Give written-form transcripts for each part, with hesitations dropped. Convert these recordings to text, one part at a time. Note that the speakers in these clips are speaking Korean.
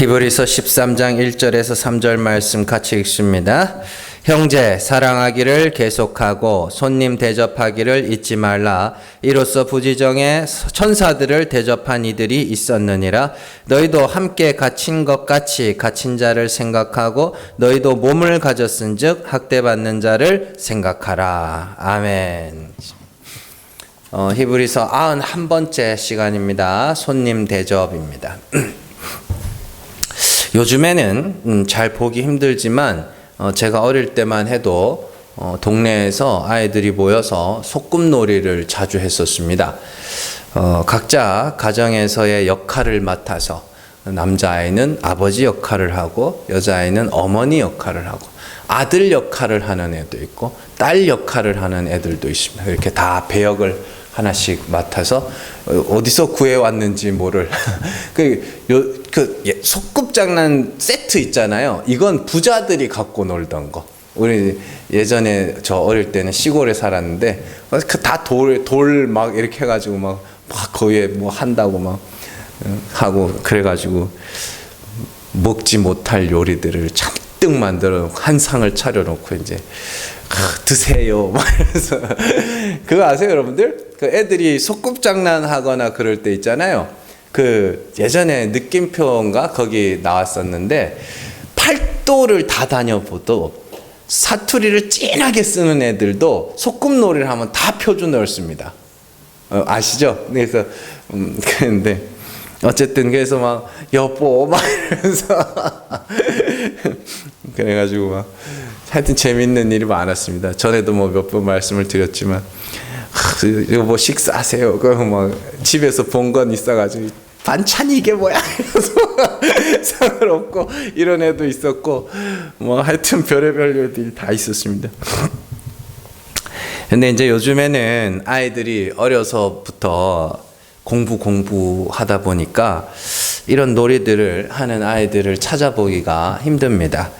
히브리서 13장 1절에서 3절 말씀 같이 읽습니다. 형제 사랑하기를 계속하고 손님 대접하기를 잊지 말라. 이로써 부지정에 천사들을 대접한 이들이 있었느니라. 너희도 함께 갇힌 것 같이 갇힌 자를 생각하고 너희도 몸을 가졌은즉 학대받는 자를 생각하라. 아멘. 히브리서 91번째 시간입니다. 손님 대접입니다. 요즘에는 잘 보기 힘들지만 제가 어릴 때만 해도 동네에서 아이들이 모여서 소꿉놀이를 자주 했었습니다. 각자 가정에서의 역할을 맡아서 남자아이는 아버지 역할을 하고 여자아이는 어머니 역할을 하고 아들 역할을 하는 애도 있고 딸 역할을 하는 애들도 있습니다. 이렇게 다 배역을 하나씩 맡아서 어디서 구해왔는지 모를 소꿉장난 세트 있잖아요. 이건 부자들이 갖고 놀던 거. 우리 예전에 저 어릴 때는 시골에 살았는데 다 돌 막 이렇게 해가지고 막 거기에 뭐 한다고 막 하고 그래가지고 먹지 못할 요리들을 잔뜩 만들어 한 상을 차려놓고 이제 드세요 막 이러면서 그거 아세요 여러분들? 그 애들이 소꿉장난 하거나 그럴 때 있잖아요. 그 예전에 느낌표인가 거기 나왔었는데 팔도를 다 다녀봐도 사투리를 진하게 쓰는 애들도 소꿉놀이를 하면 다 표준 넣습니다. 아시죠? 그래서 그런데 어쨌든 그래서 막 여보 막 이러면서 그래가지고 막 하여튼 재밌는 일이 많았습니다. 전에도 뭐 몇 번 말씀을 드렸지만 이거 뭐 식사하세요. 그럼 막 집에서 본 건 있어가지고 반찬이 이게 뭐야? 이러면서 상관없고 이런 애도 있었고 뭐 하여튼 별의별 일들이 다 있었습니다. 근데 이제 요즘에는 아이들이 어려서부터 공부하다 보니까 이런 놀이들을 하는 아이들을 찾아보기가 힘듭니다.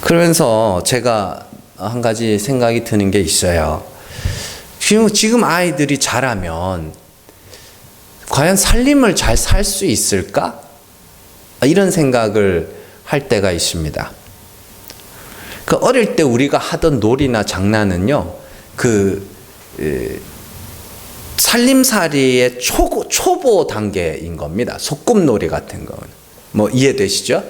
그러면서 제가 한 가지 생각이 드는 게 있어요. 지금 아이들이 자라면 과연 살림을 잘 살 수 있을까? 이런 생각을 할 때가 있습니다. 그 어릴 때 우리가 하던 놀이나 장난은요, 살림살이의 초보 단계인 겁니다. 소꿉놀이 같은 건. 뭐 이해되시죠?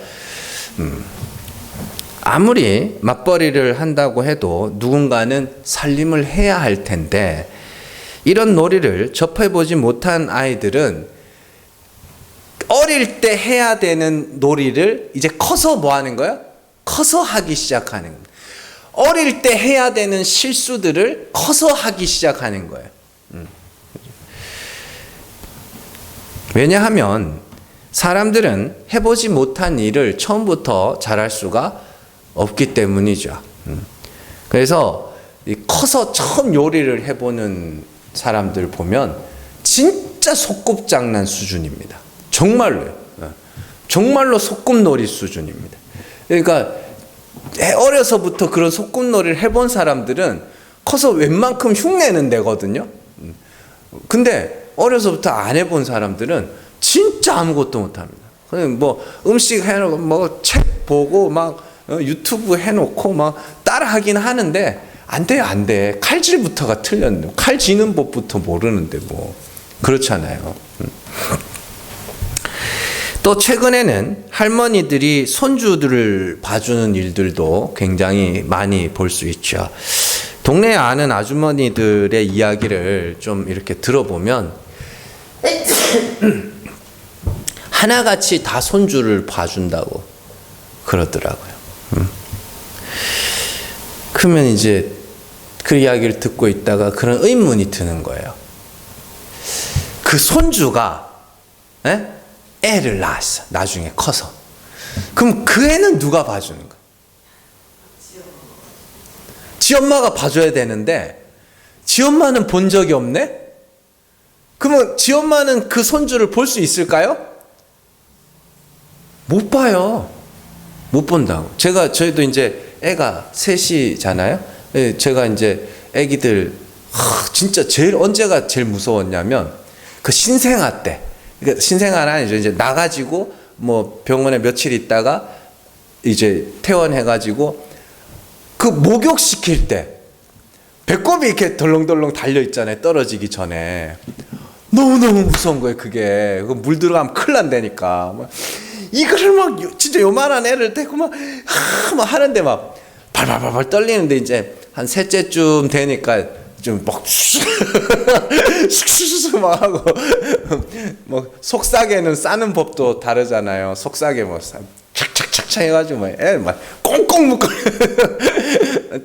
아무리 맞벌이를 한다고 해도 누군가는 살림을 해야 할 텐데 이런 놀이를 접해보지 못한 아이들은 어릴 때 해야 되는 놀이를 이제 커서 뭐 하는 거야? 커서 하기 시작하는 거예요. 어릴 때 해야 되는 실수들을 커서 하기 시작하는 거예요. 왜냐하면 사람들은 해보지 못한 일을 처음부터 잘할 수가 없기 때문이죠. 그래서 커서 처음 요리를 해보는 사람들 보면 진짜 소꿉장난 수준입니다. 정말로요. 정말로 소꿉놀이 수준입니다. 그러니까 어려서부터 그런 소꿉놀이를 해본 사람들은 커서 웬만큼 흉내는 내거든요. 근데 어려서부터 안 해본 사람들은 진짜 아무것도 못합니다. 뭐 음식 해놓고 뭐 책 보고 막 유튜브 해놓고 막 따라하긴 하는데 안 돼. 칼질부터가 틀렸는데 칼 지는 법부터 모르는데 뭐 그렇잖아요. 또 최근에는 할머니들이 손주들을 봐주는 일들도 굉장히 많이 볼 수 있죠. 동네에 아는 아주머니들의 이야기를 좀 이렇게 들어보면 하나같이 다 손주를 봐준다고 그러더라고요. 그러면 이제 그 이야기를 듣고 있다가 그런 의문이 드는 거예요. 그 손주가 애를 낳았어. 나중에 커서. 그럼 그 애는 누가 봐주는 거야? 지 엄마가 봐줘야 되는데 지 엄마는 본 적이 없네? 그러면 지 엄마는 그 손주를 볼 수 있을까요? 못 봐요. 못 본다고. 저희도 이제 애가 셋이잖아요. 제가 이제 애기들 진짜 언제가 제일 무서웠냐면 그 신생아 때 그러니까 신생아 아니죠. 이제 나가지고 뭐 병원에 며칠 있다가 이제 퇴원해가지고 그 목욕시킬 때 배꼽이 이렇게 덜렁덜렁 달려 있잖아요. 떨어지기 전에. 너무너무 무서운 거예요, 그게. 물 들어가면 큰일 난다니까. 이거를 막 진짜 요만한 애를 데리고 막 하는데 막 발발발발 떨리는데 이제 한 셋째쯤 되니까 좀 막 쑥쑥쑥 막 하고 뭐 속삭이는 싸는 법도 다르잖아요. 속삭이 뭐 착착착착 해가지고 막 애 막 꽁꽁 묶고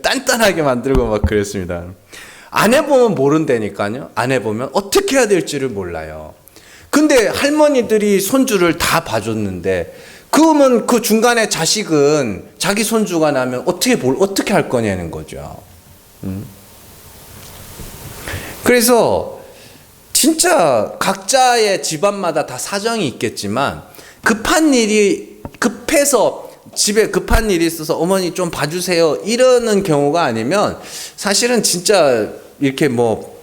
단단하게 만들고 막 그랬습니다. 안 해보면 모른다니까요. 안 해보면 어떻게 해야 될지를 몰라요. 근데 할머니들이 손주를 다 봐줬는데 그러면 그 중간에 자식은 자기 손주가 나면 어떻게 할 거냐는 거죠. 그래서 진짜 각자의 집안마다 다 사정이 있겠지만 급해서 집에 급한 일이 있어서 어머니 좀 봐주세요 이러는 경우가 아니면 사실은 진짜 이렇게 뭐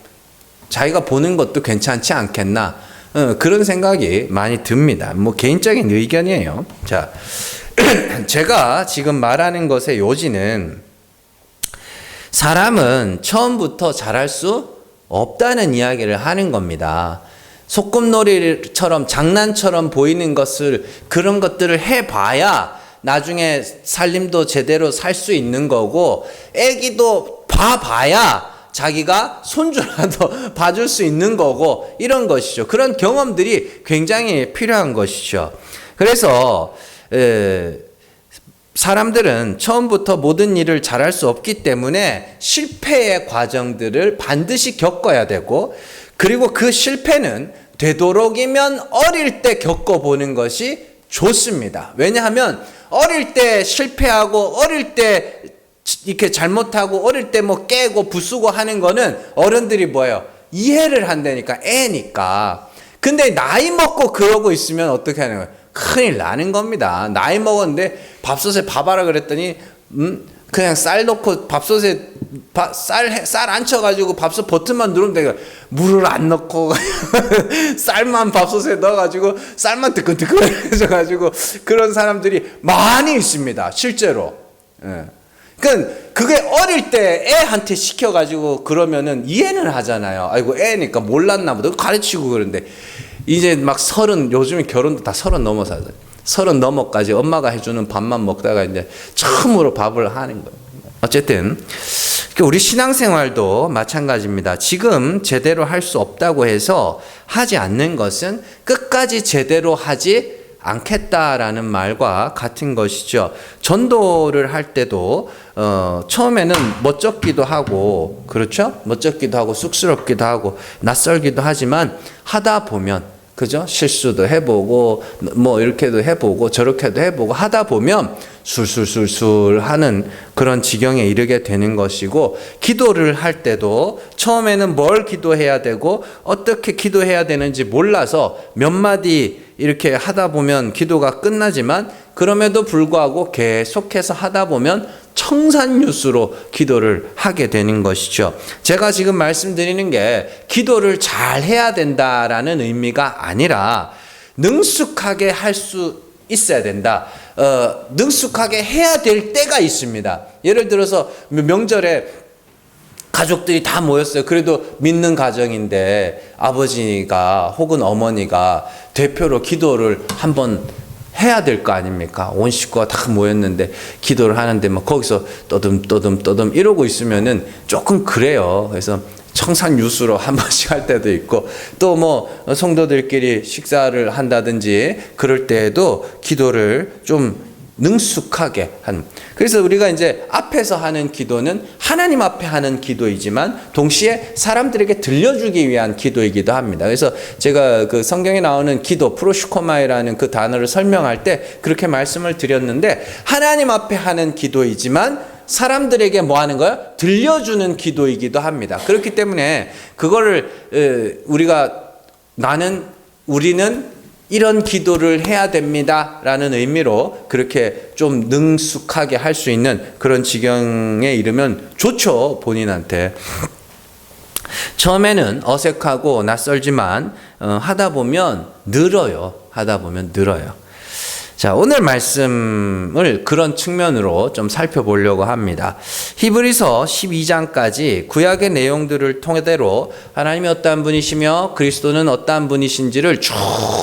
자기가 보는 것도 괜찮지 않겠나 그런 생각이 많이 듭니다. 뭐 개인적인 의견이에요. 자, 제가 지금 말하는 것의 요지는 사람은 처음부터 잘할 수 없다는 이야기를 하는 겁니다. 소꿉놀이처럼 장난처럼 보이는 것을 그런 것들을 해봐야 나중에 살림도 제대로 살 수 있는 거고 애기도 봐봐야 자기가 손주라도 봐줄 수 있는 거고 이런 것이죠. 그런 경험들이 굉장히 필요한 것이죠. 그래서 사람들은 처음부터 모든 일을 잘할 수 없기 때문에 실패의 과정들을 반드시 겪어야 되고 그리고 그 실패는 되도록이면 어릴 때 겪어보는 것이 좋습니다. 왜냐하면 어릴 때 실패하고 어릴 때 이렇게 잘못하고 어릴 때 뭐 깨고 부수고 하는 거는 어른들이 뭐예요? 이해를 한다니까 애니까. 근데 나이 먹고 그러고 있으면 어떻게 하는 거예요? 큰일 나는 겁니다. 나이 먹었는데 밥솥에 밥하라 그랬더니 그냥 쌀 넣고 밥솥에 쌀 안 쳐가지고 밥솥 버튼만 누르면 되니까 물을 안 넣고 쌀만 밥솥에 넣어가지고 쌀만 뜨끈뜨끈해져가지고 그런 사람들이 많이 있습니다. 실제로. 예. 그게 어릴 때 애한테 시켜가지고 그러면은 이해는 하잖아요. 아이고 애니까 몰랐나 보다 가르치고 그러는데 이제 막 요즘에 결혼도 다 30 넘어서 30 넘어까지 엄마가 해주는 밥만 먹다가 이제 처음으로 밥을 하는 거예요. 어쨌든 우리 신앙생활도 마찬가지입니다. 지금 제대로 할 수 없다고 해서 하지 않는 것은 끝까지 제대로 하지 않겠다라는 말과 같은 것이죠. 전도를 할 때도 처음에는 멋쩍기도 하고 그렇죠? 멋쩍기도 하고 쑥스럽기도 하고 낯설기도 하지만 하다 보면 그죠? 실수도 해보고 뭐 이렇게도 해보고 저렇게도 해보고 하다 보면 술술술술 하는 그런 지경에 이르게 되는 것이고 기도를 할 때도 처음에는 뭘 기도해야 되고 어떻게 기도해야 되는지 몰라서 몇 마디 이렇게 하다 보면 기도가 끝나지만 그럼에도 불구하고 계속해서 하다 보면 청산유수로 기도를 하게 되는 것이죠. 제가 지금 말씀드리는 게 기도를 잘 해야 된다라는 의미가 아니라 능숙하게 할 수 있어야 된다. 능숙하게 해야 될 때가 있습니다. 예를 들어서 명절에 가족들이 다 모였어요. 그래도 믿는 가정인데 아버지가 혹은 어머니가 대표로 기도를 한번 해야 될 거 아닙니까? 온 식구가 다 모였는데 기도를 하는데 막 거기서 떠듬 이러고 있으면은 조금 그래요. 그래서 청산유수로 한 번씩 할 때도 있고 또 뭐 성도들끼리 식사를 한다든지 그럴 때에도 기도를 좀 능숙하게 하는. 그래서 우리가 이제 앞에서 하는 기도는 하나님 앞에 하는 기도이지만 동시에 사람들에게 들려주기 위한 기도이기도 합니다. 그래서 제가 그 성경에 나오는 기도 프로슈코마이라는 그 단어를 설명할 때 그렇게 말씀을 드렸는데 하나님 앞에 하는 기도이지만 사람들에게 뭐 하는 거예요? 들려주는 기도이기도 합니다. 그렇기 때문에 그거를 우리는 이런 기도를 해야 됩니다 라는 의미로 그렇게 좀 능숙하게 할 수 있는 그런 지경에 이르면 좋죠. 본인한테. 처음에는 어색하고 낯설지만 하다 보면 늘어요. 하다 보면 늘어요. 자, 오늘 말씀을 그런 측면으로 좀 살펴보려고 합니다. 히브리서 12장까지 구약의 내용들을 통해대로 하나님이 어떠한 분이시며 그리스도는 어떠한 분이신지를 쭉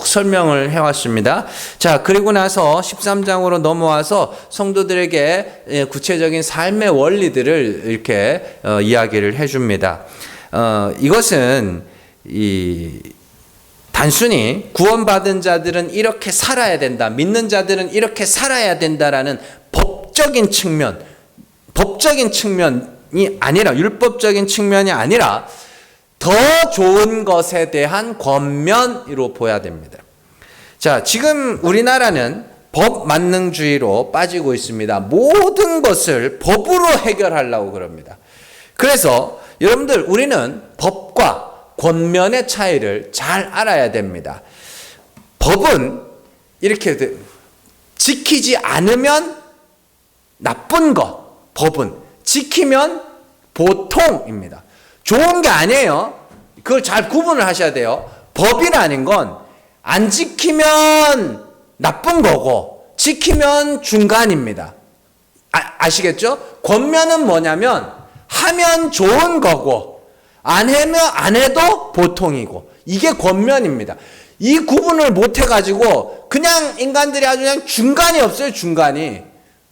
설명을 해왔습니다. 자, 그리고 나서 13장으로 넘어와서 성도들에게 구체적인 삶의 원리들을 이렇게 이야기를 해줍니다. 이것은 단순히 구원받은 자들은 이렇게 살아야 된다, 믿는 자들은 이렇게 살아야 된다라는 법적인 측면이 아니라, 율법적인 측면이 아니라 더 좋은 것에 대한 권면으로 보여야 됩니다. 자, 지금 우리나라는 법만능주의로 빠지고 있습니다. 모든 것을 법으로 해결하려고 그럽니다. 그래서 여러분들, 우리는 법과 권면의 차이를 잘 알아야 됩니다. 법은 이렇게 지키지 않으면 나쁜 것, 법은 지키면 보통입니다. 좋은 게 아니에요. 그걸 잘 구분을 하셔야 돼요. 법이라는 건 안 지키면 나쁜 거고 지키면 중간입니다. 아시겠죠? 권면은 뭐냐면 하면 좋은 거고 안 해도 보통이고, 이게 권면입니다. 이 구분을 못 해가지고 그냥 인간들이 아주 그냥 중간이 없어요. 중간이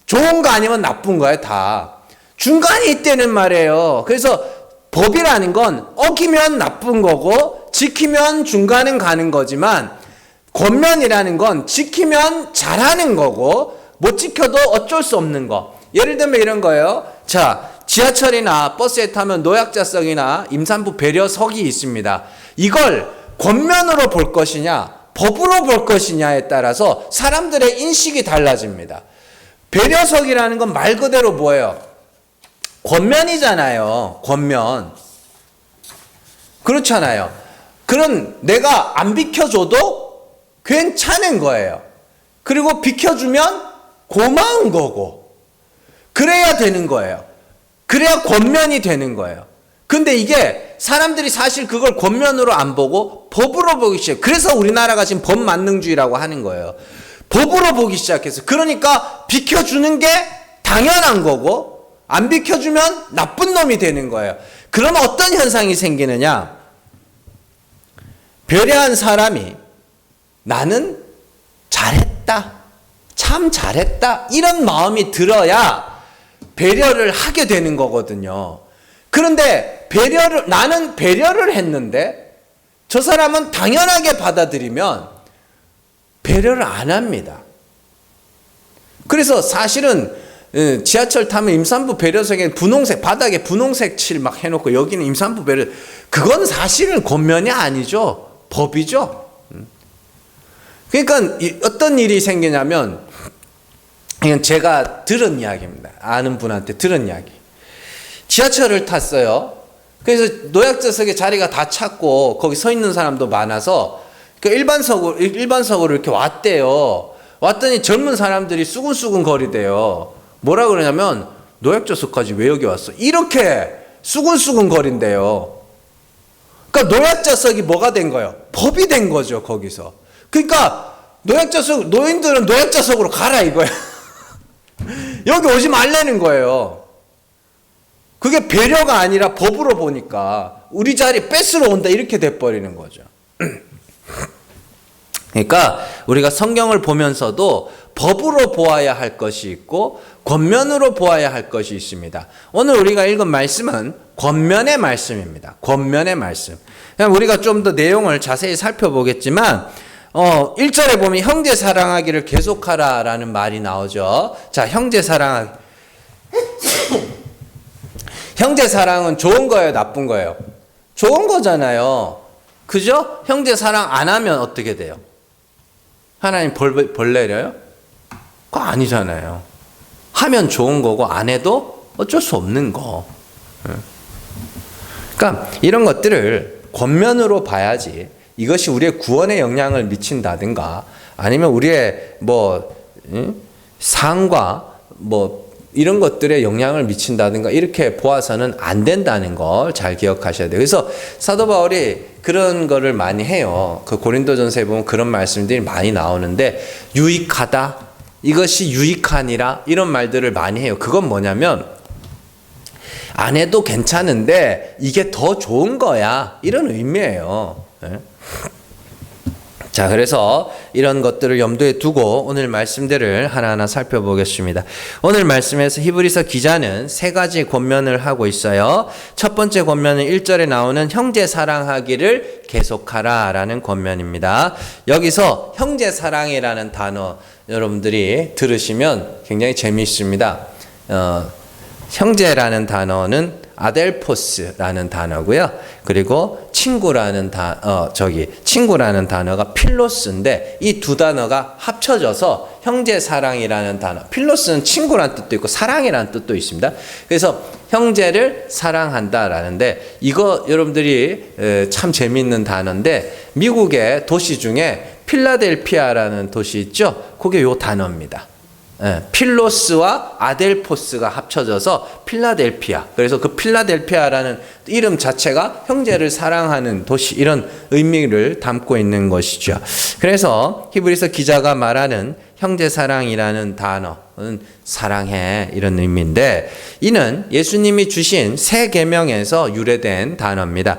좋은 거 아니면 나쁜 거예요. 다 중간이 있다는 말이에요. 그래서 법이라는 건 어기면 나쁜 거고 지키면 중간은 가는 거지만, 권면이라는 건 지키면 잘하는 거고 못 지켜도 어쩔 수 없는 거. 예를 들면 이런 거예요. 자, 지하철이나 버스에 타면 노약자석이나 임산부 배려석이 있습니다. 이걸 권면으로 볼 것이냐 법으로 볼 것이냐에 따라서 사람들의 인식이 달라집니다. 배려석이라는 건 말 그대로 뭐예요? 권면이잖아요. 권면. 그렇잖아요. 그런 내가 안 비켜줘도 괜찮은 거예요. 그리고 비켜주면 고마운 거고, 그래야 되는 거예요. 그래야 권면이 되는 거예요. 근데 이게 사람들이 사실 그걸 권면으로 안 보고 법으로 보기 시작해요. 그래서 우리나라가 지금 법만능주의라고 하는 거예요. 법으로 보기 시작해서. 그러니까 비켜주는 게 당연한 거고 안 비켜주면 나쁜 놈이 되는 거예요. 그러면 어떤 현상이 생기느냐? 배려한 사람이 나는 잘했다, 참 잘했다, 이런 마음이 들어야 배려를 하게 되는 거거든요. 그런데 나는 배려를 했는데 저 사람은 당연하게 받아들이면 배려를 안 합니다. 그래서 사실은 지하철 타면 임산부 배려석에 분홍색, 바닥에 분홍색 칠 막 해놓고 여기는 임산부 배려, 그건 사실은 권면이 아니죠. 법이죠. 그러니까 어떤 일이 생기냐면, 이건 제가 들은 이야기입니다. 아는 분한테 들은 이야기. 지하철을 탔어요. 그래서 노약자석에 자리가 다 찼고 거기 서 있는 사람도 많아서 그 일반석으로 이렇게 왔대요. 왔더니 젊은 사람들이 수근수근 거리대요. 뭐라 그러냐면, 노약자석까지 왜 여기 왔어? 이렇게 수근수근 거린대요. 그러니까 노약자석이 뭐가 된 거예요? 법이 된 거죠, 거기서. 그러니까 노인들은 노약자석으로 가라 이거예요. 여기 오지 말라는 거예요. 그게 배려가 아니라 법으로 보니까 우리 자리 뺏으러 온다 이렇게 돼버리는 거죠. 그러니까 우리가 성경을 보면서도 법으로 보아야 할 것이 있고 권면으로 보아야 할 것이 있습니다. 오늘 우리가 읽은 말씀은 권면의 말씀입니다. 권면의 말씀. 우리가 좀 더 내용을 자세히 살펴보겠지만 1절에 보면 형제 사랑하기를 계속하라 라는 말이 나오죠. 자, 형제 사랑하기. 형제 사랑은 좋은 거예요, 나쁜 거예요? 좋은 거잖아요. 그죠? 형제 사랑 안 하면 어떻게 돼요? 하나님 벌 내려요? 그거 아니잖아요. 하면 좋은 거고 안 해도 어쩔 수 없는 거. 그러니까 이런 것들을 권면으로 봐야지, 이것이 우리의 구원에 영향을 미친다든가 아니면 우리의 상과 이런 것들에 영향을 미친다든가 이렇게 보아서는 안 된다는 걸 잘 기억하셔야 돼요. 그래서 사도 바울이 그런 거를 많이 해요. 그 고린도전서에 보면 그런 말씀들이 많이 나오는데, 유익하다, 이것이 유익하니라, 이런 말들을 많이 해요. 그건 뭐냐면 안 해도 괜찮은데 이게 더 좋은 거야, 이런 의미예요. 네? 자, 그래서 이런 것들을 염두에 두고 오늘 말씀들을 하나하나 살펴보겠습니다. 오늘 말씀에서 히브리서 기자는 세 가지 권면을 하고 있어요. 첫 번째 권면은 1절에 나오는 형제 사랑하기를 계속하라 라는 권면입니다. 여기서 형제 사랑이라는 단어 여러분들이 들으시면 굉장히 재미있습니다. 형제라는 단어는 아델포스라는 단어고요. 그리고 친구라는 친구라는 단어가 필로스인데, 이 두 단어가 합쳐져서 형제 사랑이라는 단어. 필로스는 친구라는 뜻도 있고 사랑이라는 뜻도 있습니다. 그래서 형제를 사랑한다라는데, 이거 여러분들이 참 재미있는 단어인데, 미국의 도시 중에 필라델피아라는 도시 있죠? 그게 요 단어입니다. 필로스와 아델포스가 합쳐져서 필라델피아. 그래서 그 필라델피아라는 이름 자체가 형제를 사랑하는 도시, 이런 의미를 담고 있는 것이죠. 그래서 히브리서 기자가 말하는 형제 사랑이라는 단어는 사랑해, 이런 의미인데, 이는 예수님이 주신 새 계명에서 유래된 단어입니다.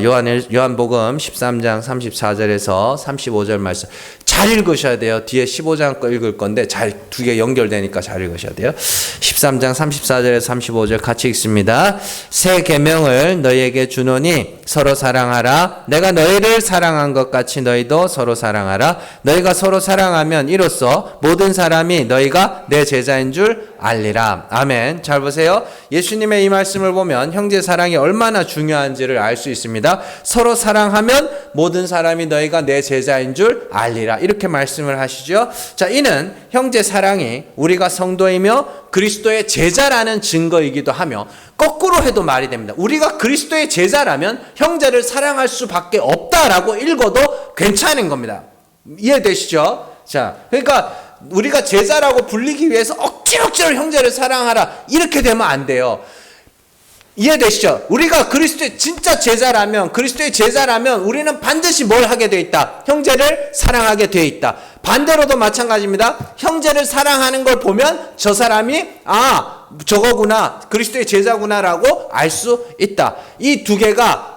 요한복음 13장 34절에서 35절 말씀 잘 읽으셔야 돼요. 뒤에 15장 거 읽을 건데 두 개 연결되니까 잘 읽으셔야 돼요. 13장 34절에서 35절 같이 읽습니다. 새 계명을 너희에게 주노니 서로 사랑하라. 내가 너희를 사랑한 것 같이 너희도 서로 사랑하라. 너희가 서로 사랑하면 이로써 모든 사람이 너희가 내 제자인 줄 알리라. 아멘. 잘 보세요. 예수님의 이 말씀을 보면 형제 사랑이 얼마나 중요한지를 알 수 있습니다. 서로 사랑하면 모든 사람이 너희가 내 제자인 줄 알리라, 이렇게 말씀을 하시죠. 자, 이는 형제 사랑이 우리가 성도이며 그리스도의 제자라는 증거이기도 하며, 거꾸로 해도 말이 됩니다. 우리가 그리스도의 제자라면 형제를 사랑할 수밖에 없다라고 읽어도 괜찮은 겁니다. 이해되시죠? 자, 그러니까 우리가 제자라고 불리기 위해서 억지로 형제를 사랑하라, 이렇게 되면 안 돼요. 이해되시죠? 우리가 그리스도의 진짜 제자라면, 그리스도의 제자라면 우리는 반드시 뭘 하게 돼 있다? 형제를 사랑하게 돼 있다. 반대로도 마찬가지입니다. 형제를 사랑하는 걸 보면 저 사람이 저거구나, 그리스도의 제자구나라고 알 수 있다. 이 두 개가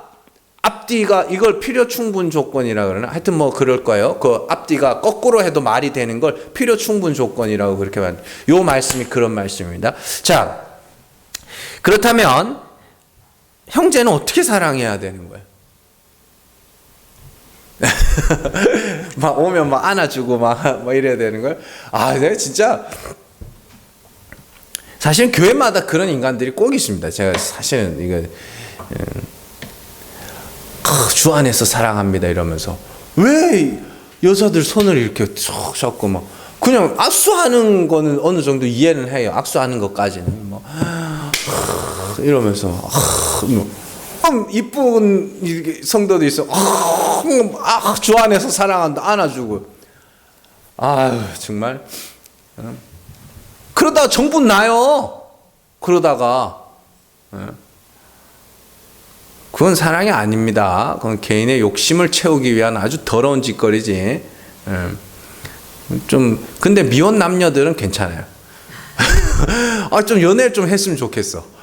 앞뒤가, 이걸 필요 충분 조건이라 그러나, 하여튼 뭐 그럴 거예요. 그 앞뒤가 거꾸로 해도 말이 되는 걸 필요 충분 조건이라고 그렇게 말합니다. 요 말씀이 그런 말씀입니다. 자, 그렇다면 형제는 어떻게 사랑해야 되는 거예요? 막 오면 막 안아주고 막 이래야 되는 거예요? 내가 진짜 사실 교회마다 그런 인간들이 꼭 있습니다. 제가 사실은 이거 주 안에서 사랑합니다 이러면서 왜 여자들 손을 이렇게 쭉 잡고 막 그냥 악수하는 거는 어느 정도 이해는 해요. 악수하는 것까지는 뭐 이러면서 이쁜 성도도 있어. 주 안에서 사랑한다, 안아주고. 정말 그러다가 정분 나요. 그러다가 그건 사랑이 아닙니다. 그건 개인의 욕심을 채우기 위한 아주 더러운 짓거리지. 근데 미혼 남녀들은 괜찮아요. 좀 연애를 좀 했으면 좋겠어.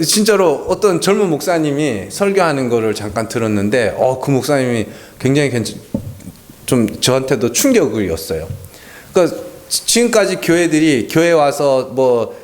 진짜로 어떤 젊은 목사님이 설교하는 거를 잠깐 들었는데, 그 목사님이 굉장히 좀 저한테도 충격이었어요. 그러니까 지금까지 교회 와서 뭐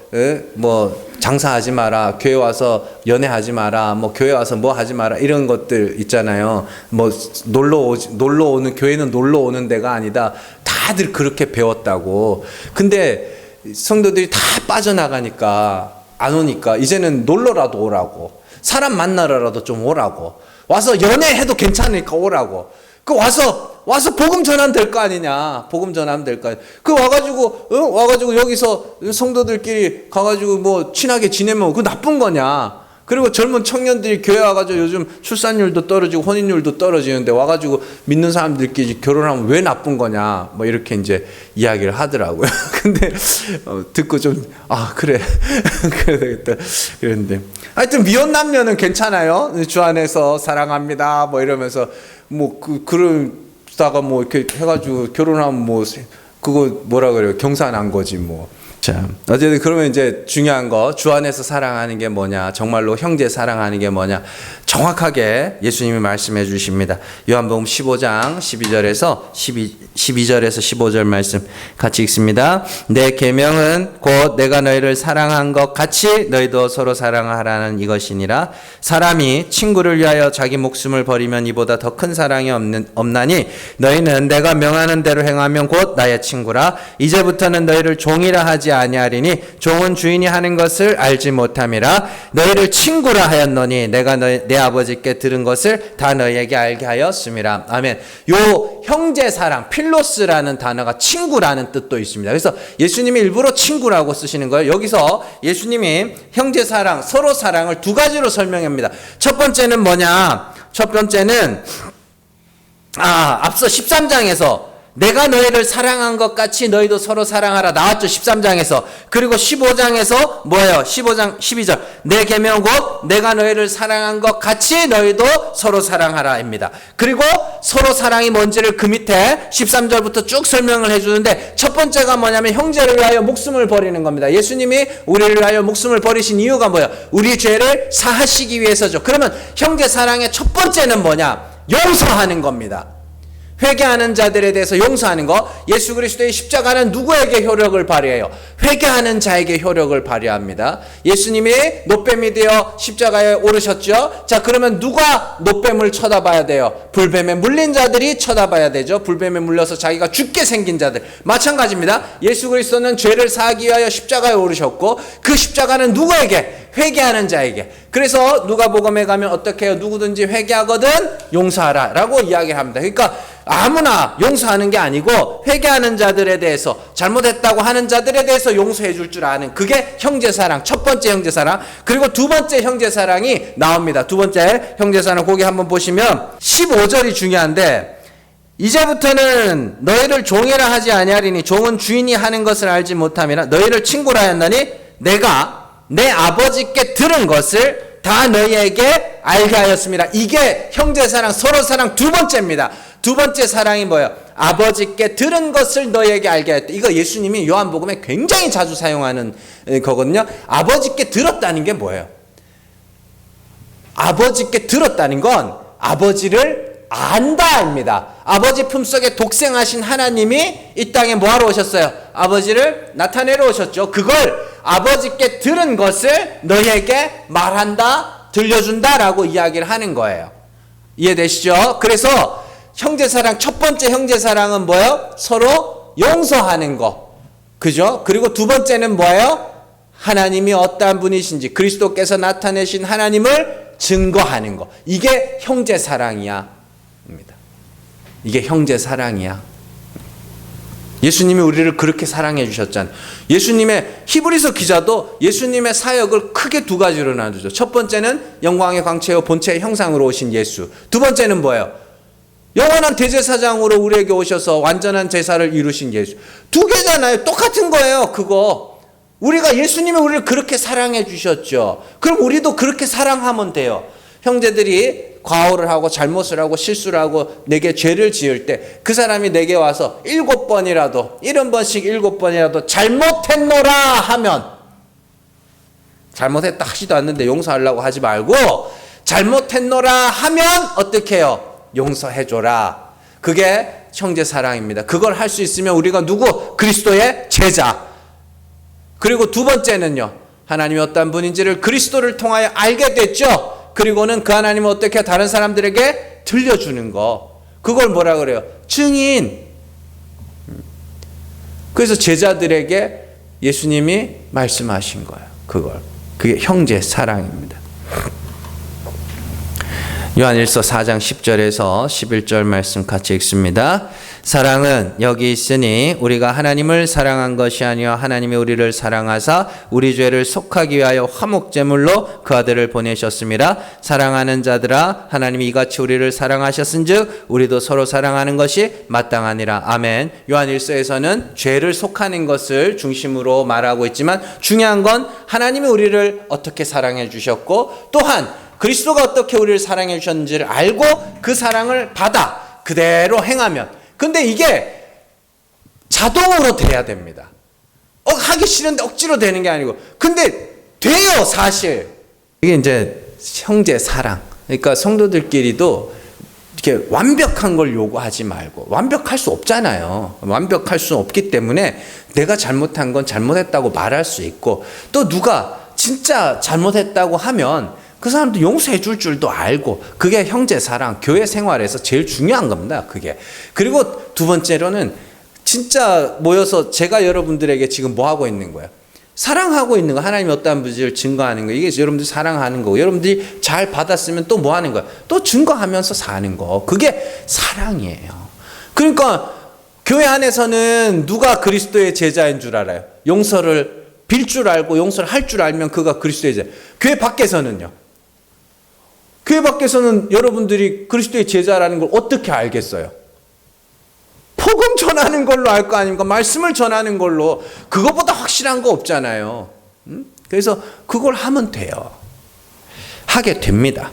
장사하지 마라, 교회 와서 연애하지 마라, 뭐 교회 와서 뭐 하지 마라, 이런 것들 있잖아요. 뭐 놀러 오는, 교회는 놀러 오는 데가 아니다, 다들 그렇게 배웠다고. 근데 성도들이 다 빠져나가니까 안 오니까 이제는 놀러라도 오라고, 사람 만나러라도 좀 오라고, 와서 연애해도 괜찮으니까 오라고. 와서 복음 전하면 될 거 아니냐. 복음 전하면 될 거 아니냐. 와가지고 여기서 성도들끼리 가가지고 뭐 친하게 지내면 그거 나쁜 거냐. 그리고 젊은 청년들이 교회 와가지고 요즘 출산율도 떨어지고 혼인율도 떨어지는데 와가지고 믿는 사람들끼리 결혼하면 왜 나쁜 거냐 뭐 이렇게 이제 이야기를 하더라고요. 근데 듣고 좀 그래 그래야 되겠다 그랬는데 하여튼 미혼 남녀는 괜찮아요. 주 안에서 사랑합니다 뭐 이러면서 뭐 그러다가 뭐 이렇게 해가지고 결혼하면 뭐 그거 뭐라 그래요? 경사난 거지 뭐. 자, 어쨌든 그러면 이제 중요한 거 주 안에서 사랑하는 게 뭐냐, 정말로 형제 사랑하는 게 뭐냐, 정확하게 예수님이 말씀해 주십니다. 요한복음 15장 12절에서 15절 말씀 같이 읽습니다. 내 계명은 곧 내가 너희를 사랑한 것 같이 너희도 서로 사랑하라는 이것이니라. 사람이 친구를 위하여 자기 목숨을 버리면 이보다 더 큰 사랑이 없나니 너희는 내가 명하는 대로 행하면 곧 나의 친구라. 이제부터는 너희를 종이라 하지 아니하리니 종은 주인이 하는 것을 알지 못함이라. 너희를 친구라 하였노니 내가 내 아버지께 들은 것을 다 너희에게 알게 하였음이라. 아멘. 요 형제 사랑 필로스라는 단어가 친구라는 뜻도 있습니다. 그래서 예수님이 일부러 친구라고 쓰시는 거예요. 여기서 예수님이 형제 사랑, 서로 사랑을 두 가지로 설명합니다. 첫 번째는 뭐냐? 첫 번째는 앞서 13장에서 내가 너희를 사랑한 것 같이 너희도 서로 사랑하라 나왔죠. 13장에서. 그리고 15장에서 뭐예요? 15장 12절. 내 계명 곧 내가 너희를 사랑한 것 같이 너희도 서로 사랑하라입니다. 그리고 서로 사랑이 뭔지를 그 밑에 13절부터 쭉 설명을 해주는데 첫 번째가 뭐냐면 형제를 위하여 목숨을 버리는 겁니다. 예수님이 우리를 위하여 목숨을 버리신 이유가 뭐예요? 우리 죄를 사하시기 위해서죠. 그러면 형제 사랑의 첫 번째는 뭐냐? 용서하는 겁니다. 회개하는 자들에 대해서 용서하는 거. 예수 그리스도의 십자가는 누구에게 효력을 발휘해요? 회개하는 자에게 효력을 발휘합니다. 예수님이 노뱀이 되어 십자가에 오르셨죠. 자, 그러면 누가 노뱀을 쳐다봐야 돼요? 불뱀에 물린 자들이 쳐다봐야 되죠. 불뱀에 물려서 자기가 죽게 생긴 자들. 마찬가지입니다. 예수 그리스도는 죄를 사하기 위하여 십자가에 오르셨고 그 십자가는 누구에게? 회개하는 자에게. 그래서 누가복음에 가면 어떻게 해요? 누구든지 회개하거든 용서하라 라고 이야기를 합니다. 그러니까 아무나 용서하는 게 아니고 회개하는 자들에 대해서, 잘못했다고 하는 자들에 대해서 용서해 줄 줄 아는, 그게 형제사랑, 첫 번째 형제사랑. 그리고 두 번째 형제사랑이 나옵니다. 두 번째 형제사랑 거기 한번 보시면 15절이 중요한데, 이제부터는 너희를 종이라 하지 아니하리니 종은 주인이 하는 것을 알지 못함이라. 너희를 친구라 했나니 내가 내 아버지께 들은 것을 다 너희에게 알게 하였습니다. 이게 형제사랑, 서로사랑 두 번째입니다. 두 번째 사랑이 뭐예요? 아버지께 들은 것을 너희에게 알게 하였다. 이거 예수님이 요한복음에 굉장히 자주 사용하는 거거든요. 아버지께 들었다는 게 뭐예요? 아버지께 들었다는 건 아버지를 안다입니다. 아버지 품속에 독생하신 하나님이 이 땅에 뭐하러 오셨어요? 아버지를 나타내러 오셨죠. 그걸 아버지께 들은 것을 너희에게 말한다, 들려준다라고 이야기를 하는 거예요. 이해되시죠? 그래서 형제사랑, 첫 번째 형제사랑은 뭐예요? 서로 용서하는 거. 그죠? 그리고 두 번째는 뭐예요? 하나님이 어떠한 분이신지, 그리스도께서 나타내신 하나님을 증거하는 거. 이게 형제사랑이야. 이게 형제사랑이야. 예수님이 우리를 그렇게 사랑해 주셨잖아요. 예수님의, 히브리서 기자도 예수님의 사역을 크게 두 가지로 나누죠. 첫 번째는 영광의 광채요 본체의 형상으로 오신 예수. 두 번째는 뭐예요? 영원한 대제사장으로 우리에게 오셔서 완전한 제사를 이루신 예수. 두 개잖아요. 똑같은 거예요. 그거. 우리가, 예수님이 우리를 그렇게 사랑해 주셨죠. 그럼 우리도 그렇게 사랑하면 돼요. 형제들이 과오를 하고 잘못을 하고 실수를 하고 내게 죄를 지을 때 그 사람이 내게 와서 7번이라도 70번씩 7번이라도 잘못했노라 하면, 잘못했다 하지도 않는데 용서하려고 하지 말고 잘못했노라 하면 어떻게 해요? 용서해줘라. 그게 형제사랑입니다. 그걸 할 수 있으면 우리가 누구? 그리스도의 제자. 그리고 두 번째는요, 하나님이 어떤 분인지를 그리스도를 통하여 알게 됐죠. 그리고는 그 하나님을 어떻게 다른 사람들에게 들려주는 거. 그걸 뭐라 그래요? 증인. 그래서 제자들에게 예수님이 말씀하신 거예요. 그게 형제 사랑입니다. 요한일서 4장 10절에서 11절 말씀 같이 읽습니다. 사랑은 여기 있으니 우리가 하나님을 사랑한 것이 아니요 하나님이 우리를 사랑하사 우리 죄를 속하기 위하여 화목제물로 그 아들을 보내셨습니다. 사랑하는 자들아 하나님이 이같이 우리를 사랑하셨은즉 우리도 서로 사랑하는 것이 마땅하니라. 아멘. 요한일서에서는 죄를 속하는 것을 중심으로 말하고 있지만 중요한 건 하나님이 우리를 어떻게 사랑해 주셨고 또한 그리스도가 어떻게 우리를 사랑해 주셨는지를 알고 그 사랑을 받아 그대로 행하면, 근데 이게 자동으로 돼야 됩니다. 하기 싫은데 억지로 되는 게 아니고, 근데 돼요, 사실. 이게 이제 형제 사랑. 그러니까 성도들끼리도 이렇게 완벽한 걸 요구하지 말고, 완벽할 수 없잖아요. 완벽할 수 없기 때문에 내가 잘못한 건 잘못했다고 말할 수 있고, 또 누가 진짜 잘못했다고 하면 그 사람도 용서해 줄 줄도 알고, 그게 형제 사랑, 교회 생활에서 제일 중요한 겁니다, 그게. 그리고 두 번째로는 진짜 모여서 제가 여러분들에게 지금 뭐 하고 있는 거예요? 사랑하고 있는 거, 하나님이 어떠한 분을 증거하는 거, 이게 여러분들이 사랑하는 거고, 여러분들이 잘 받았으면 또 뭐 하는 거예요? 또 증거하면서 사는 거. 그게 사랑이에요. 그러니까 교회 안에서는 누가 그리스도의 제자인 줄 알아요? 용서를 빌 줄 알고 용서를 할 줄 알면 그가 그리스도의 제자. 교회 밖에서는요? 교회 밖에서는 여러분들이 그리스도의 제자라는 걸 어떻게 알겠어요? 복음 전하는 걸로 알 거 아닙니까? 말씀을 전하는 걸로. 그것보다 확실한 거 없잖아요. 그래서 그걸 하면 돼요. 하게 됩니다.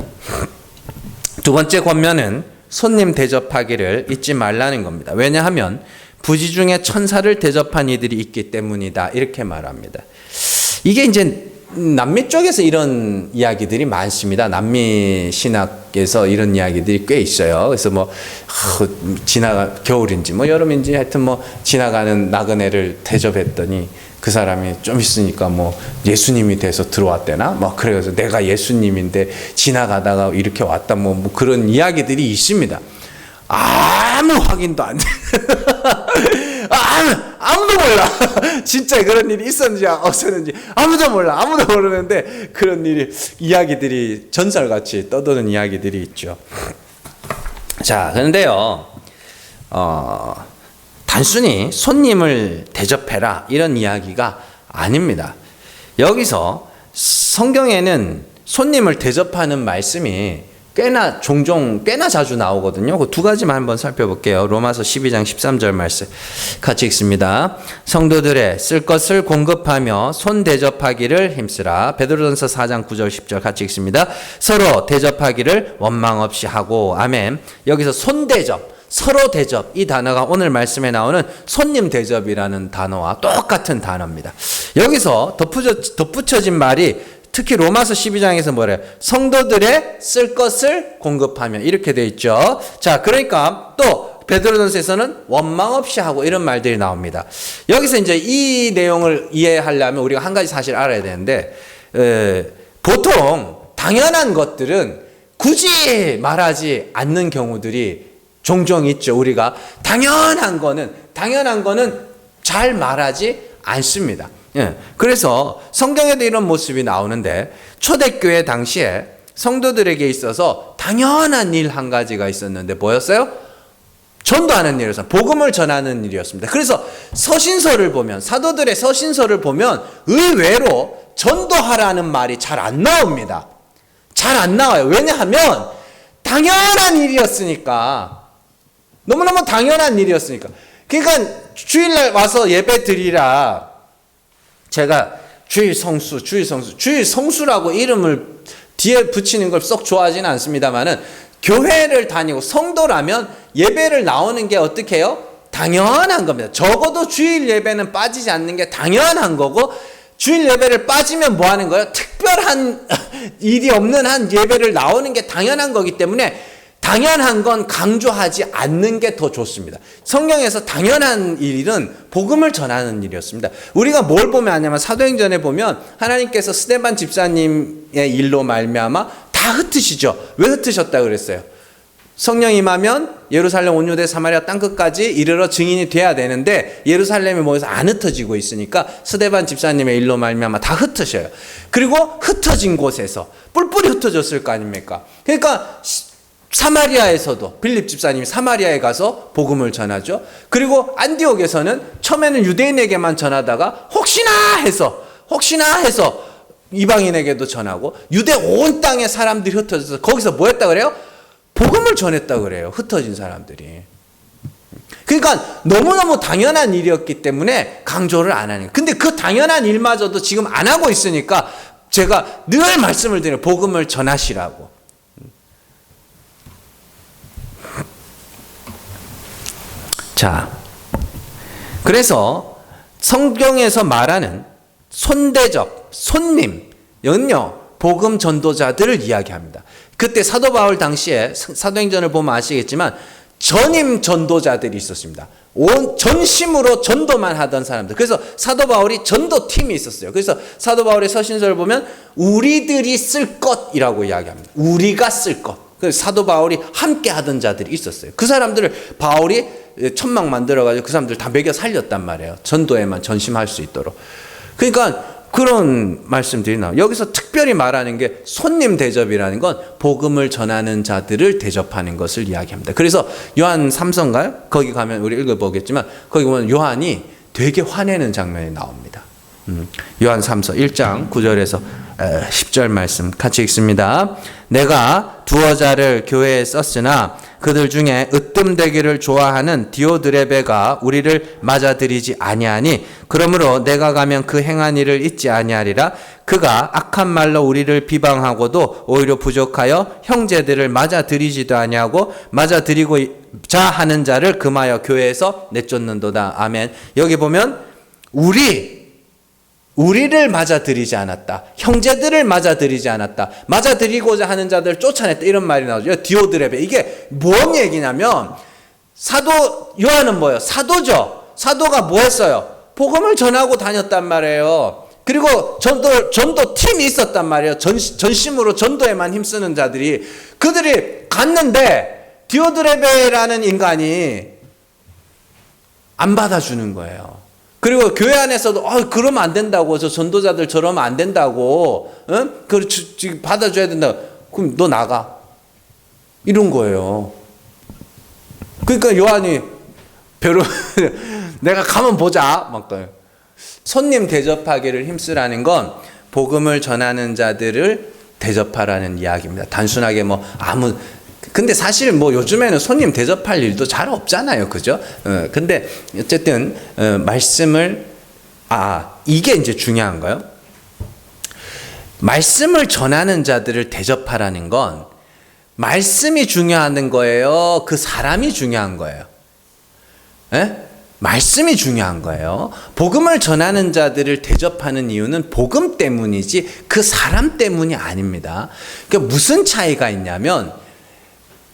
두 번째 권면은 손님 대접하기를 잊지 말라는 겁니다. 왜냐하면 부지 중에 천사를 대접한 이들이 있기 때문이다. 이렇게 말합니다. 이게 이제 남미 쪽에서 이런 이야기들이 많습니다. 남미 신학에서 이런 이야기들이 꽤 있어요. 그래서 뭐 겨울인지 뭐 여름인지 하여튼 뭐 지나가는 나그네를 대접했더니 그 사람이 좀 있으니까 뭐 예수님이 돼서 들어왔대나 뭐 그래서 내가 예수님인데 지나가다가 이렇게 왔다 뭐 그런 이야기들이 있습니다. 아무 확인도 안 돼. 아무도 몰라. 진짜 그런 일이 있었는지 없었는지 아무도 몰라. 아무도 모르는데 그런 이야기들이 전설같이 떠도는 이야기들이 있죠. 자, 그런데요, 단순히 손님을 대접해라 이런 이야기가 아닙니다. 여기서 성경에는 손님을 대접하는 말씀이 꽤나 자주 나오거든요. 그 두 가지만 한번 살펴볼게요. 로마서 12장 13절 말씀 같이 읽습니다. 성도들의 쓸 것을 공급하며 손 대접하기를 힘쓰라. 베드로전서 4장 9절 10절 같이 읽습니다. 서로 대접하기를 원망 없이 하고. 아멘. 여기서 손 대접, 서로 대접, 이 단어가 오늘 말씀에 나오는 손님 대접이라는 단어와 똑같은 단어입니다. 여기서 덧붙여진 말이 특히 로마서 12장에서 뭐래요? 성도들의 쓸 것을 공급하면 이렇게 돼 있죠. 자, 그러니까 또 베드로전서에서는 원망 없이 하고 이런 말들이 나옵니다. 여기서 이제 이 내용을 이해하려면 우리가 한 가지 사실 알아야 되는데, 보통 당연한 것들은 굳이 말하지 않는 경우들이 종종 있죠. 우리가 당연한 거는 잘 말하지 않습니다. 예. 그래서 성경에도 이런 모습이 나오는데, 초대교회 당시에 성도들에게 있어서 당연한 일 한 가지가 있었는데 뭐였어요? 전도하는 일이었어요. 복음을 전하는 일이었습니다. 그래서 서신서를 보면, 사도들의 서신서를 보면 의외로 전도하라는 말이 잘 안 나옵니다. 잘 안 나와요. 왜냐하면 당연한 일이었으니까. 너무너무 당연한 일이었으니까. 그러니까 주일날 와서 예배 드리라. 제가 주일 성수라고 이름을 뒤에 붙이는 걸 썩 좋아하지는 않습니다만은, 교회를 다니고 성도라면 예배를 나오는 게 어떻게 해요? 당연한 겁니다. 적어도 주일 예배는 빠지지 않는 게 당연한 거고, 주일 예배를 빠지면 뭐 하는 거예요? 특별한 일이 없는 한 예배를 나오는 게 당연한 거기 때문에 당연한 건 강조하지 않는 게 더 좋습니다. 성경에서 당연한 일은 복음을 전하는 일이었습니다. 우리가 뭘 보면 아냐면 사도행전에 보면 하나님께서 스데반 집사님의 일로 말미암아 다 흩으시죠. 왜 흩으셨다 그랬어요? 성령 임하면 예루살렘 온 유대 사마리아 땅끝까지 이르러 증인이 돼야 되는데 예루살렘에 모여서 안 흩어지고 있으니까 스데반 집사님의 일로 말미암아 다 흩으셔요. 그리고 흩어진 곳에서 뿔뿔이 흩어졌을 거 아닙니까? 그러니까 사마리아에서도 빌립 집사님이 사마리아에 가서 복음을 전하죠. 그리고 안디옥에서는 처음에는 유대인에게만 전하다가 혹시나 해서 이방인에게도 전하고 유대 온 땅에 사람들이 흩어져서 거기서 뭐 했다 그래요? 복음을 전했다 그래요. 흩어진 사람들이. 그러니까 너무너무 당연한 일이었기 때문에 강조를 안 하는 거예요. 근데 그 당연한 일마저도 지금 안 하고 있으니까 제가 늘 말씀을 드려요. 복음을 전하시라고. 자, 그래서 성경에서 말하는 손대접, 손님, 연녀, 복음 전도자들을 이야기합니다. 그때 사도 바울 당시에 사도행전을 보면 아시겠지만 전임 전도자들이 있었습니다. 온 전심으로 전도만 하던 사람들. 그래서 사도 바울이 전도팀이 있었어요. 그래서 사도 바울의 서신서를 보면 우리들이 쓸 것이라고 이야기합니다. 우리가 쓸 것. 그래서 사도 바울이 함께 하던 자들이 있었어요. 그 사람들을 바울이 천막 만들어가지고 그 사람들 다 먹여 살렸단 말이에요. 전도에만 전심할 수 있도록. 그러니까 그런 말씀들이 나와요. 여기서 특별히 말하는 게 손님 대접이라는 건 복음을 전하는 자들을 대접하는 것을 이야기합니다. 그래서 요한 3서인가요? 거기 가면 우리 읽어보겠지만 거기 보면 요한이 되게 화내는 장면이 나옵니다. 요한 3서 1장 9절에서 10절 말씀 같이 읽습니다. 내가 두어 자를 교회에 썼으나 그들 중에 으뜸되기를 좋아하는 디오드레베가 우리를 맞아들이지 아니하니 그러므로 내가 가면 그 행한 일을 잊지 아니하리라. 그가 악한 말로 우리를 비방하고도 오히려 부족하여 형제들을 맞아들이지도 아니하고 맞아들이고자 하는 자를 금하여 교회에서 내쫓는도다. 아멘. 여기 보면 우리를 맞아들이지 않았다. 형제들을 맞아들이지 않았다. 맞아들이고자 하는 자들을 쫓아냈다. 이런 말이 나오죠. 디오드레베. 이게 뭔 얘기냐면 사도 요한은 뭐예요? 사도죠. 사도가 뭐 했어요? 복음을 전하고 다녔단 말이에요. 그리고 전도 팀이 있었단 말이에요. 전심으로 전도에만 힘쓰는 자들이. 그들이 갔는데 디오드레베라는 인간이 안 받아주는 거예요. 그리고 교회 안에서도 그러면 안 된다고, 저 전도자들 저러면 안 된다고, 그 지금 받아줘야 된다. 그럼 너 나가. 이런 거예요. 그러니까 요한이 내가 가면 보자. 막 손님 대접하기를 힘쓰라는 건 복음을 전하는 자들을 대접하라는 이야기입니다. 단순하게 근데 사실 요즘에는 손님 대접할 일도 잘 없잖아요. 그죠? 근데 어쨌든, 말씀을, 이게 이제 중요한 거예요. 말씀을 전하는 자들을 대접하라는 건 말씀이 중요한 거예요? 그 사람이 중요한 거예요? 예? 말씀이 중요한 거예요. 복음을 전하는 자들을 대접하는 이유는 복음 때문이지 그 사람 때문이 아닙니다. 그러니까 무슨 차이가 있냐면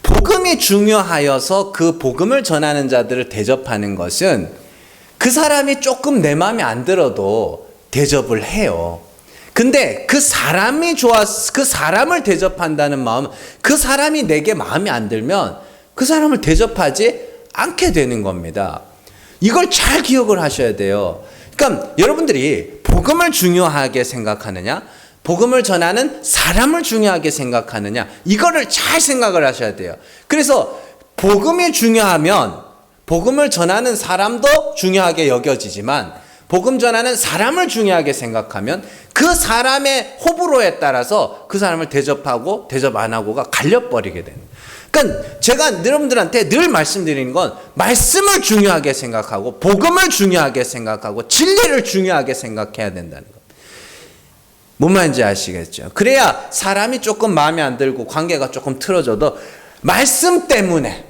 복음이 중요하여서 그 복음을 전하는 자들을 대접하는 것은 그 사람이 조금 내 마음에 안 들어도 대접을 해요. 근데 그 사람이 좋아서 그 사람을 대접한다는 마음, 그 사람이 내게 마음에 안 들면 그 사람을 대접하지 않게 되는 겁니다. 이걸 잘 기억을 하셔야 돼요. 그러니까 여러분들이 복음을 중요하게 생각하느냐, 복음을 전하는 사람을 중요하게 생각하느냐, 이거를 잘 생각을 하셔야 돼요. 그래서 복음이 중요하면 복음을 전하는 사람도 중요하게 여겨지지만 복음 전하는 사람을 중요하게 생각하면 그 사람의 호불호에 따라서 그 사람을 대접하고 대접 안 하고가 갈려버리게 되는 거예요. 그러니까 제가 여러분들한테 늘 말씀드리는 건 말씀을 중요하게 생각하고 복음을 중요하게 생각하고 진리를 중요하게 생각해야 된다는 거예요. 뭔 말인지 아시겠죠? 그래야 사람이 조금 마음에 안 들고 관계가 조금 틀어져도 말씀 때문에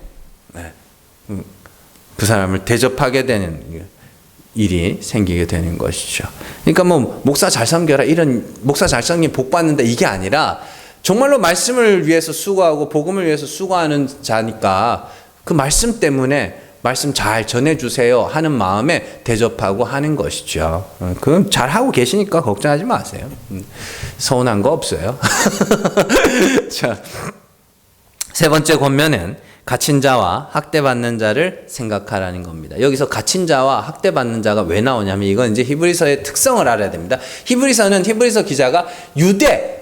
그 사람을 대접하게 되는 일이 생기게 되는 것이죠. 그러니까 목사 잘 섬겨라, 이런 목사 잘 섬기면 복 받는다, 이게 아니라 정말로 말씀을 위해서 수고하고 복음을 위해서 수고하는 자니까 그 말씀 때문에 말씀 잘 전해주세요 하는 마음에 대접하고 하는 것이죠. 그럼 잘하고 계시니까 걱정하지 마세요. 서운한 거 없어요. 자, 세 번째 권면은 갇힌 자와 학대받는 자를 생각하라는 겁니다. 여기서 갇힌 자와 학대받는 자가 왜 나오냐면 이건 이제 히브리서의 특성을 알아야 됩니다. 히브리서 기자가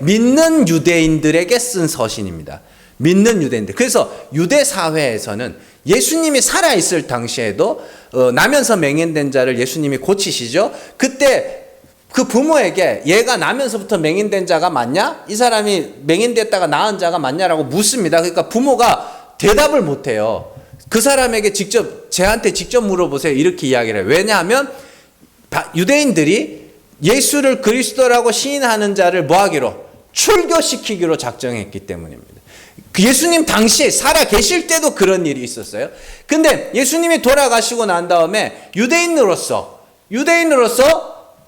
믿는 유대인들에게 쓴 서신입니다. 믿는 유대인들. 그래서 유대 사회에서는 예수님이 살아있을 당시에도 나면서 맹인된 자를 예수님이 고치시죠. 그때 그 부모에게 얘가 나면서부터 맹인된 자가 맞냐? 이 사람이 맹인됐다가 나은 자가 맞냐라고 묻습니다. 그러니까 부모가 대답을 못해요. 그 사람에게 쟤한테 직접 물어보세요. 이렇게 이야기를 해요. 왜냐하면 유대인들이 예수를 그리스도라고 시인하는 자를 뭐하기로? 출교시키기로 작정했기 때문입니다. 예수님 당시에 살아 계실 때도 그런 일이 있었어요. 근데 예수님이 돌아가시고 난 다음에 유대인으로서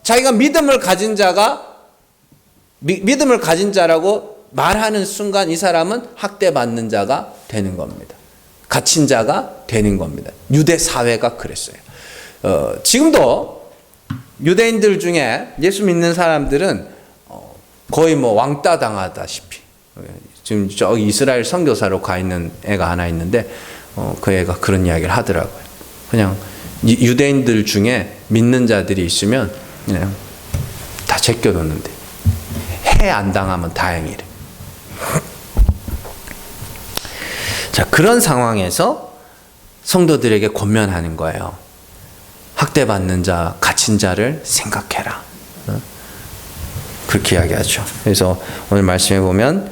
자기가 믿음을 가진 자라고 말하는 순간 이 사람은 학대받는 자가 되는 겁니다. 갇힌 자가 되는 겁니다. 유대 사회가 그랬어요. 지금도 유대인들 중에 예수 믿는 사람들은 거의 뭐 왕따 당하다시피, 지금 저기 이스라엘 선교사로 가 있는 애가 하나 있는데 그 애가 그런 이야기를 하더라고요. 그냥 유대인들 중에 믿는 자들이 있으면 그냥 다 제껴놓는데 해 안 당하면 다행이래. 자, 그런 상황에서 성도들에게 권면하는 거예요. 학대받는 자, 갇힌 자를 생각해라. 그렇게 이야기하죠. 그래서 오늘 말씀해 보면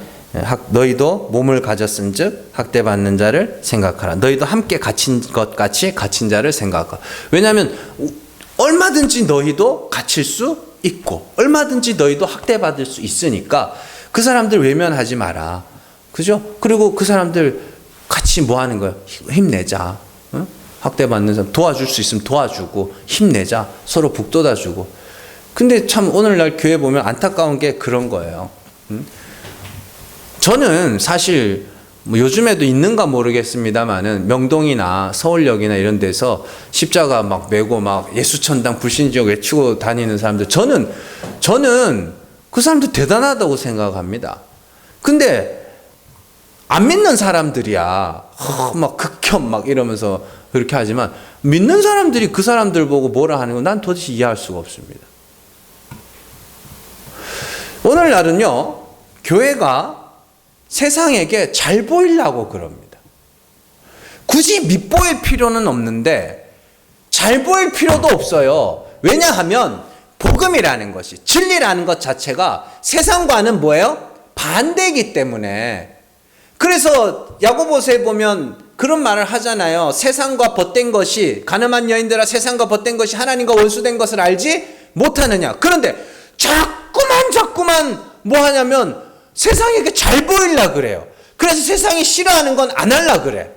너희도 몸을 가졌은즉 학대받는 자를 생각하라. 너희도 함께 갇힌 것 같이 갇힌 자를 생각하라. 왜냐하면 얼마든지 너희도 갇힐 수 있고 얼마든지 너희도 학대받을 수 있으니까 그 사람들 외면하지 마라. 그죠? 그리고 그 사람들 같이 뭐 하는 거예요? 힘내자. 응? 학대받는 사람 도와줄 수 있으면 도와주고 힘내자. 서로 북돋아주고. 근데 참 오늘날 교회 보면 안타까운 게 그런 거예요. 응? 저는 사실 뭐 요즘에도 있는가 모르겠습니다만은 명동이나 서울역이나 이런 데서 십자가 막 메고 막 예수천당 불신지옥 외치고 다니는 사람들, 저는 그 사람들 대단하다고 생각합니다. 근데 안 믿는 사람들이야 막 극혐 막 이러면서 그렇게 하지만 믿는 사람들이 그 사람들 보고 뭐라 하는 건 난 도대체 이해할 수가 없습니다. 오늘날은요, 교회가 세상에게 잘 보이려고 그럽니다. 굳이 밉보일 필요는 없는데 잘 보일 필요도 없어요. 왜냐하면 복음이라는 것이, 진리라는 것 자체가 세상과는 뭐예요? 반대이기 때문에. 그래서 야고보서에 보면 그런 말을 하잖아요. 세상과 벗된 것이, 가늠한 여인들아 세상과 벗된 것이 하나님과 원수된 것을 알지 못하느냐. 그런데 자꾸만 뭐 하냐면 세상에게 잘 보이려고 그래요. 그래서 세상이 싫어하는 건 안 하려고 그래.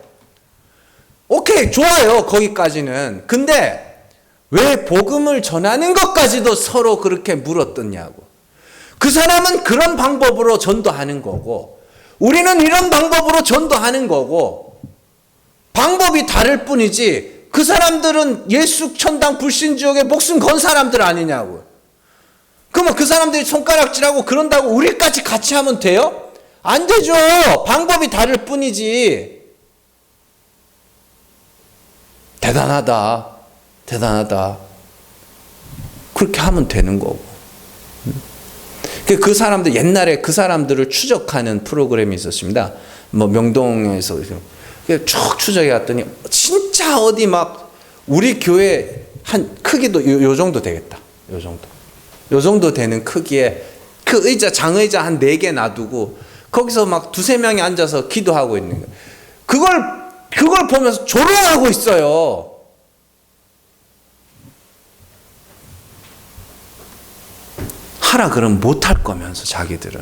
오케이, 좋아요, 거기까지는. 근데 왜 복음을 전하는 것까지도 서로 그렇게 물어뜯냐고. 그 사람은 그런 방법으로 전도하는 거고 우리는 이런 방법으로 전도하는 거고 방법이 다를 뿐이지 그 사람들은 예수 천당 불신지옥에 목숨 건 사람들 아니냐고. 그러면 그 사람들이 손가락질하고 그런다고 우리까지 같이 하면 돼요? 안 되죠. 방법이 다를 뿐이지. 대단하다. 그렇게 하면 되는 거고. 그 사람들, 옛날에 그 사람들을 추적하는 프로그램이 있었습니다. 뭐 명동에서 쭉 추적해 갔더니 진짜 어디 막 우리 교회 한 크기도 요 정도 되겠다. 요 정도 되는 크기에 그 의자, 장의자 한 4개 놔두고 거기서 막 2-3명이 앉아서 기도하고 있는 거예요. 그걸 보면서 조롱하고 있어요. 하라 그러면 못할 거면서 자기들은.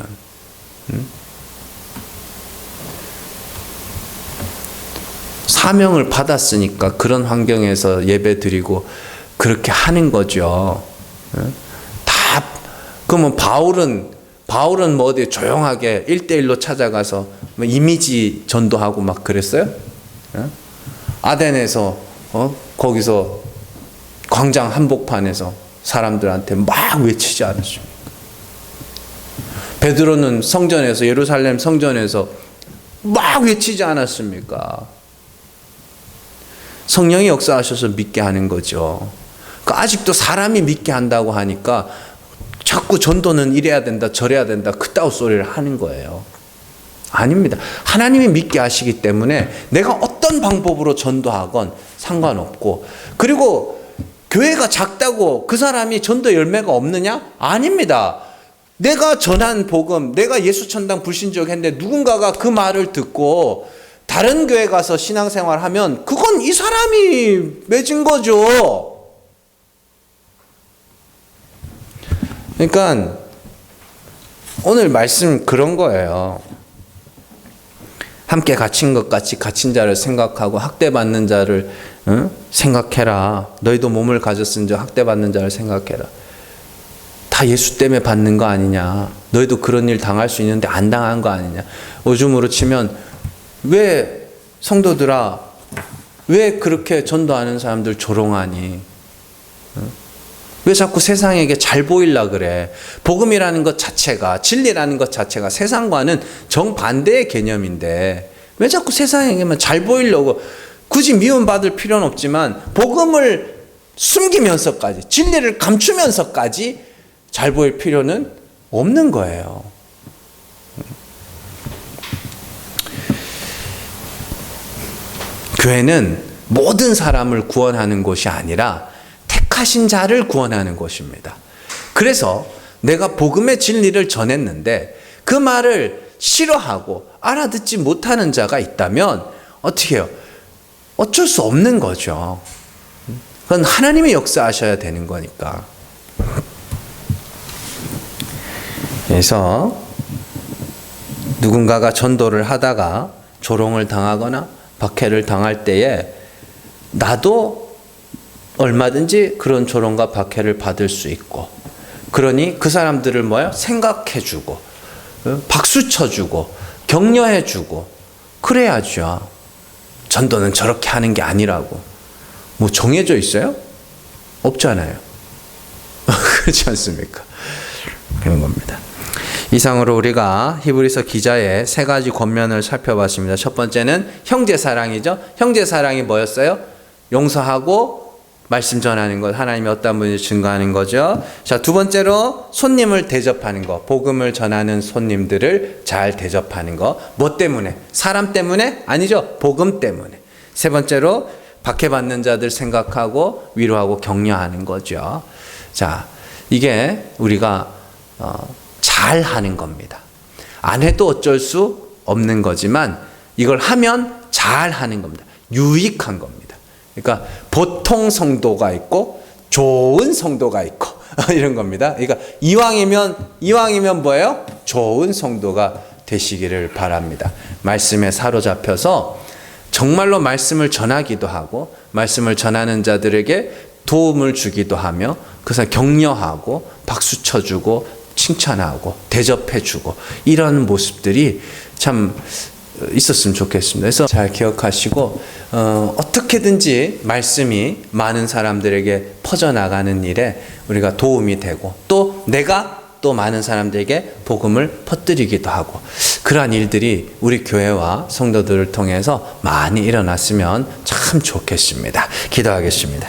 사명을 받았으니까 그런 환경에서 예배 드리고 그렇게 하는 거죠. 그러면 바울은 뭐 어디 조용하게 1대1로 찾아가서 뭐 이미지 전도하고 막 그랬어요? 아덴에서 거기서 광장 한복판에서 사람들한테 막 외치지 않았습니까? 베드로는 성전에서, 예루살렘 성전에서 막 외치지 않았습니까? 성령이 역사하셔서 믿게 하는 거죠. 그러니까 아직도 사람이 믿게 한다고 하니까 자꾸 전도는 이래야 된다 저래야 된다 그따위 소리를 하는 거예요. 아닙니다. 하나님이 믿게 하시기 때문에 내가 어떤 방법으로 전도하건 상관없고, 그리고 교회가 작다고 그 사람이 전도 열매가 없느냐? 아닙니다. 내가 전한 복음, 내가 예수 천당 불신족 했는데 누군가가 그 말을 듣고 다른 교회 가서 신앙생활 하면 그건 이 사람이 맺은 거죠. 그러니까 오늘 말씀 그런 거예요. 함께 갇힌 것 같이 갇힌 자를 생각하고 학대받는 자를 생각해라. 너희도 몸을 가졌은즉 학대받는 자를 생각해라. 다 예수 때문에 받는 거 아니냐. 너희도 그런 일 당할 수 있는데 안 당한 거 아니냐. 요즘으로 치면 왜 성도들아, 왜 그렇게 전도하는 사람들 조롱하니? 왜 자꾸 세상에게 잘 보이려 그래? 복음이라는 것 자체가, 진리라는 것 자체가 세상과는 정반대의 개념인데 왜 자꾸 세상에게만 잘 보이려고, 굳이 미움받을 필요는 없지만 복음을 숨기면서까지, 진리를 감추면서까지 잘 보일 필요는 없는 거예요. 교회는 모든 사람을 구원하는 곳이 아니라 택하신 자를 구원하는 곳입니다. 그래서 내가 복음의 진리를 전했는데 그 말을 싫어하고 알아듣지 못하는 자가 있다면 어떻게 해요? 어쩔 수 없는 거죠. 그건 하나님이 역사하셔야 되는 거니까. 그래서 누군가가 전도를 하다가 조롱을 당하거나 박해를 당할 때에 나도 얼마든지 그런 조롱과 박해를 받을 수 있고, 그러니 그 사람들을 생각해주고 박수 쳐주고 격려해주고 그래야죠. 전도는 저렇게 하는 게 아니라고 뭐 정해져 있어요? 없잖아요. 그렇지 않습니까? 그런 겁니다. 이상으로 우리가 히브리서 기자의 세 가지 권면을 살펴봤습니다. 첫 번째는 형제사랑이죠. 형제사랑이 뭐였어요? 용서하고 말씀 전하는 것, 하나님이 어떤 분인지 증거하는 거죠. 자, 두 번째로 손님을 대접하는 것, 복음을 전하는 손님들을 잘 대접하는 것. 뭐 때문에? 사람 때문에? 아니죠. 복음 때문에. 세 번째로 박해받는 자들 생각하고 위로하고 격려하는 거죠. 자, 이게 우리가 잘 하는 겁니다. 안 해도 어쩔 수 없는 거지만 이걸 하면 잘 하는 겁니다. 유익한 겁니다. 그러니까 보통 성도가 있고 좋은 성도가 있고 이런 겁니다. 그러니까 이왕이면 뭐예요? 좋은 성도가 되시기를 바랍니다. 말씀에 사로잡혀서 정말로 말씀을 전하기도 하고 말씀을 전하는 자들에게 도움을 주기도 하며 그 사람 격려하고 박수 쳐주고 칭찬하고 대접해주고 이런 모습들이 참 있었으면 좋겠습니다. 그래서 잘 기억하시고 어떻게든지 말씀이 많은 사람들에게 퍼져나가는 일에 우리가 도움이 되고 또 내가 또 많은 사람들에게 복음을 퍼뜨리기도 하고 그러한 일들이 우리 교회와 성도들을 통해서 많이 일어났으면 참 좋겠습니다. 기도하겠습니다.